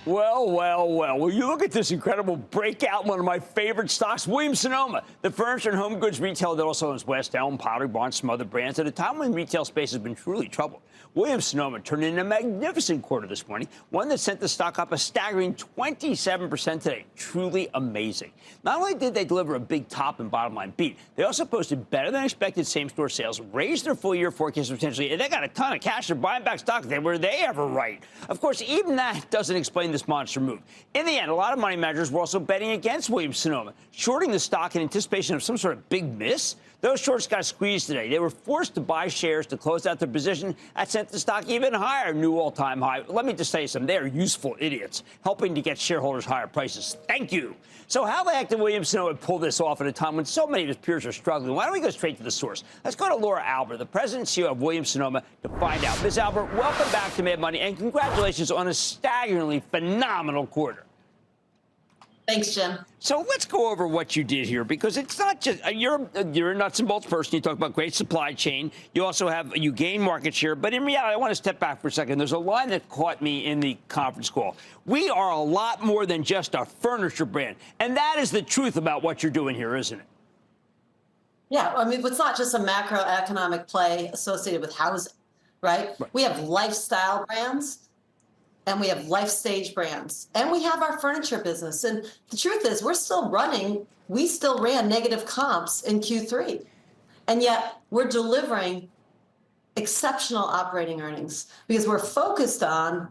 Well. Will you look at this incredible breakout, one of my favorite stocks, Williams-Sonoma, the furniture and home goods retailer that also owns West Elm, Pottery Barn, some other brands. At a time when retail space has been truly troubled, Williams-Sonoma turned in a magnificent quarter this morning, one that sent the stock up a staggering 27% today. Truly amazing. Not only did they deliver a big top and bottom line beat, they also posted better than expected same-store sales, raised their full-year forecast potentially, and they got a ton of cash. They're buying back stock. Were they ever right? Of course, even that doesn't explain this monster move. In the end, a lot of money managers were also betting against Williams-Sonoma, shorting the stock in anticipation of some sort of big miss. Those shorts got squeezed today. They were forced to buy shares to close out their position. That sent the stock even higher, new all-time high. Let me just say something. They are useful idiots, helping to get shareholders higher prices. Thank you. So how the heck did Williams-Sonoma pull this off at a time when so many of his peers are struggling? Why don't we go straight to the source? Let's go to Laura Alber, the president and CEO of Williams-Sonoma, to find out. Ms. Alber, welcome back to Mad Money, and congratulations on a staggeringly phenomenal quarter. Thanks, Jim. So let's go over what you did here, because it's not just you're a nuts and bolts person. You talk about great supply chain. You also you gain market share. But in reality, I want to step back for a second. There's a line that caught me in the conference call. We are a lot more than just a furniture brand. And that is the truth about what you're doing here, isn't it? Yeah, I mean, it's not just a macroeconomic play associated with housing, right? We have lifestyle brands. And we have life stage brands, and we have our furniture business. And the truth is, we still ran negative comps in Q3. And yet we're delivering exceptional operating earnings because we're focused on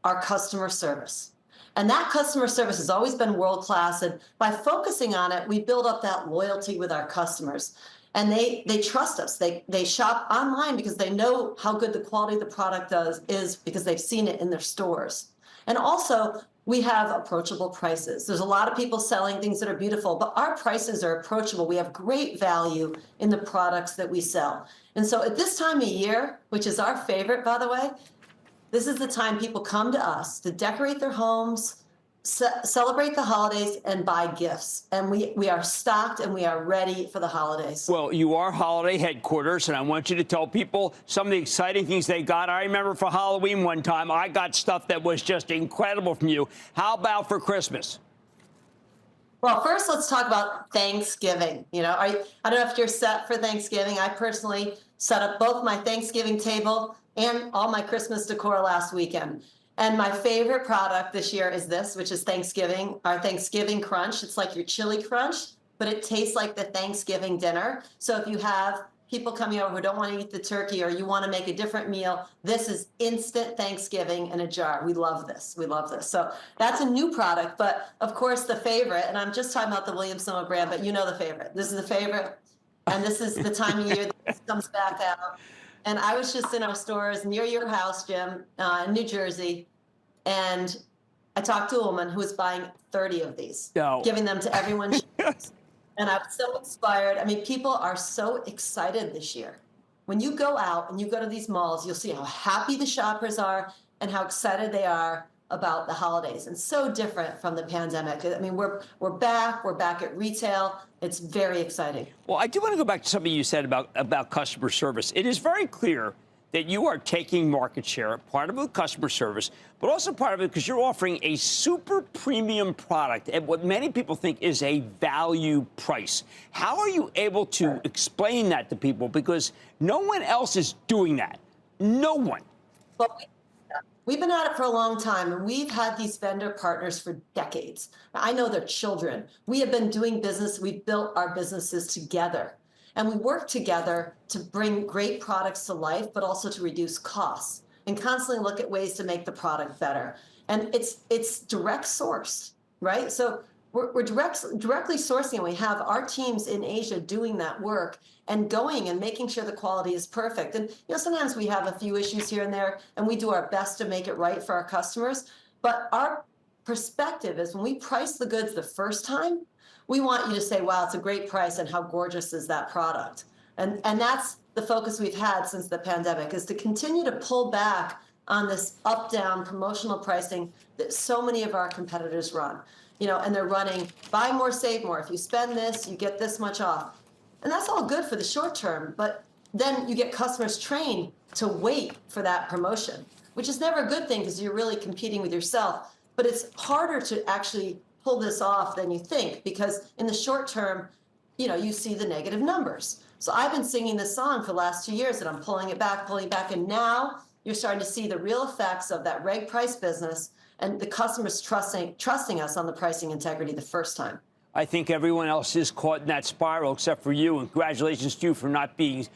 our customer service. And that customer service has always been world-class. And by focusing on it, we build up that loyalty with our customers. And they trust us. They shop online because they know how good the quality of the product is because they've seen it in their stores. And also, we have approachable prices. There's a lot of people selling things that are beautiful, but our prices are approachable. We have great value in the products that we sell. And so at this time of year, which is our favorite, by the way, this is the time people come to us to decorate their homes, celebrate the holidays, and buy gifts. And we are stocked and we are ready for the holidays. Well, you are holiday headquarters, and I want you to tell people some of the exciting things they got. I remember for Halloween one time, I got stuff that was just incredible from you. How about for Christmas? Well, first, let's talk about Thanksgiving. You know, I don't know if you're set for Thanksgiving. I personally set up both my Thanksgiving table and all my Christmas decor last weekend. And my favorite product this year is this, which is Thanksgiving, our Thanksgiving Crunch. It's like your chili crunch, but it tastes like the Thanksgiving dinner. So if you have people coming over who don't want to eat the turkey or you want to make a different meal, this is instant Thanksgiving in a jar. We love this. We love this. So that's a new product. But of course, the favorite, and I'm just talking about the Williams-Sonoma brand, but you know the favorite. This is the favorite. And this is the time of year that this comes back out. And I was just in our stores near your house, Jim, in New Jersey, and I talked to a woman who was buying 30 of these, giving them to everyone. And I was so inspired. I mean, people are so excited this year. When you go out and you go to these malls, you'll see how happy the shoppers are and how excited they are about the holidays. And so different from the pandemic. I mean, we're back. We're back at retail. It's very exciting. Well, I do want to go back to something you said about customer service. It is very clear that you are taking market share, part of it with customer service, but also part of it because you're offering a super premium product at what many people think is a value price. How are you able to explain that to people? Because no one else is doing that. No one. Well, we've been at it for a long time, and we've had these vendor partners for decades. I know their children. We have been doing business. We've built our businesses together. And we work together to bring great products to life, but also to reduce costs and constantly look at ways to make the product better. And it's direct sourced, right? So we're directly sourcing, and we have our teams in Asia doing that work and going and making sure the quality is perfect. And sometimes we have a few issues here and there, and we do our best to make it right for our customers. But our perspective is when we price the goods the first time, we want you to say, wow, it's a great price, and how gorgeous is that product? And that's the focus we've had since the pandemic, is to continue to pull back on this up-down promotional pricing that so many of our competitors run. And they're running buy more, save more. If you spend this, you get this much off. And that's all good for the short term, but then you get customers trained to wait for that promotion, which is never a good thing because you're really competing with yourself. but it's harder to actually pull this off than you think, because in the short term, you see the negative numbers. So I've been singing this song for the last 2 years, and I'm pulling it back, and now you're starting to see the real effects of that reg price business and the customers trusting us on the pricing integrity the first time. I think everyone else is caught in that spiral except for you, and congratulations to you for not being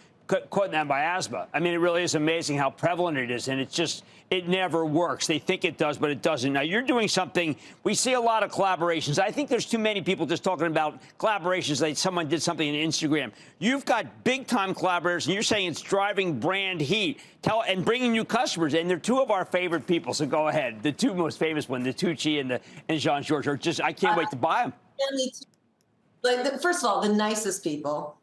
caught in that miasma. I mean, it really is amazing how prevalent it is, and it never works. They think it does, but it doesn't. Now, you're doing something. We see a lot of collaborations. I think there's too many people just talking about collaborations like someone did something on Instagram. You've got big-time collaborators, and you're saying it's driving brand heat and bringing new customers, and they're two of our favorite people, so go ahead. The two most famous ones, the Tucci and Jean-Georges, are just, I can't wait to buy them. First of all, the nicest people.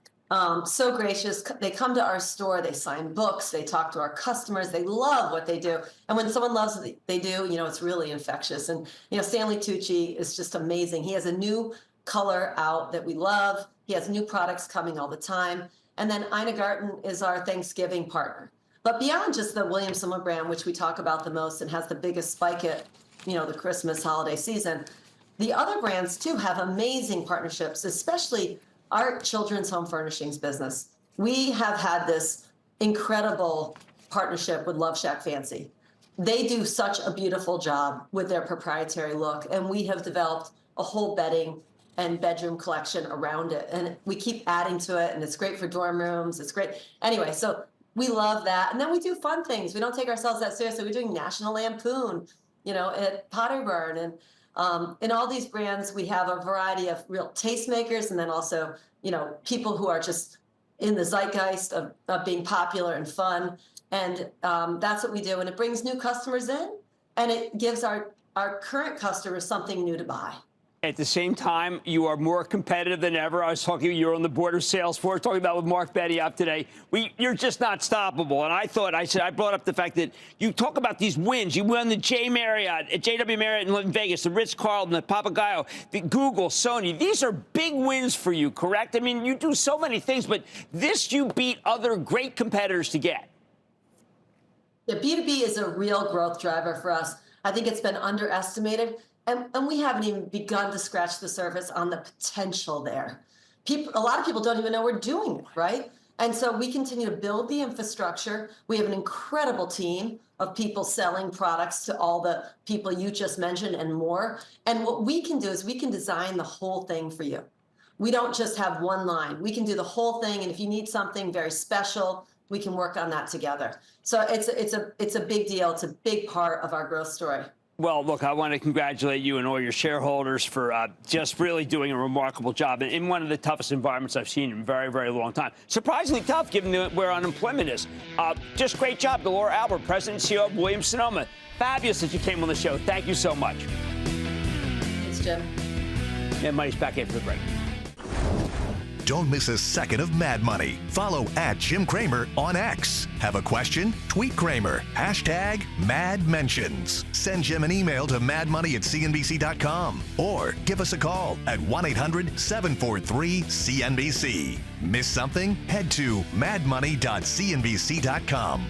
So gracious. They come to our store, they sign books, they talk to our customers, they love what they do. And when someone loves what they do, it's really infectious. And, Stanley Tucci is just amazing. He has a new color out that we love. He has new products coming all the time. And then Ina Garten is our Thanksgiving partner. But beyond just the Williams-Sonoma brand, which we talk about the most and has the biggest spike at, the Christmas holiday season, the other brands, too, have amazing partnerships, especially our children's home furnishings business. We have had this incredible partnership with Love Shack Fancy. They do such a beautiful job with their proprietary look, and we have developed a whole bedding and bedroom collection around it. And we keep adding to it, and it's great for dorm rooms. It's great. Anyway, so we love that. And then we do fun things. We don't take ourselves that seriously. We're doing National Lampoon, at Pottery Barn. And in all these brands, we have a variety of real tastemakers, and then also, people who are just in the zeitgeist of being popular and fun. And that's what we do. And it brings new customers in, and it gives our current customers something new to buy. At the same time, you are more competitive than ever. I was talking, you're on the board of Salesforce, talking about with Mark Benioff today. You're just not stoppable. And I brought up the fact that you talk about these wins. You won the JW Marriott in Vegas, the Ritz-Carlton, the Papagayo, the Google, Sony. These are big wins for you, correct? I mean, you do so many things, but this you beat other great competitors to get. Yeah, B2B is a real growth driver for us. I think it's been underestimated. And we haven't even begun to scratch the surface on the potential there. A lot of people don't even know we're doing it, right? And so we continue to build the infrastructure. We have an incredible team of people selling products to all the people you just mentioned and more. And what we can do is we can design the whole thing for you. We don't just have one line. We can do the whole thing. And if you need something very special, we can work on that together. So it's a big deal. It's a big part of our growth story. Well, look, I want to congratulate you and all your shareholders for just really doing a remarkable job in one of the toughest environments I've seen in a very, very long time. Surprisingly tough, given where unemployment is. Just great job to Laura Alber, President and CEO of Williams-Sonoma. Fabulous that you came on the show. Thank you so much. Thanks, Jim. And Money's back after the break. Don't miss a second of Mad Money. Follow @Jim Cramer on X. Have a question? Tweet Cramer. #MadMentions. Send Jim an email to madmoney@cnbc.com or give us a call at 1-800-743-CNBC. Miss something? Head to madmoney.cnbc.com.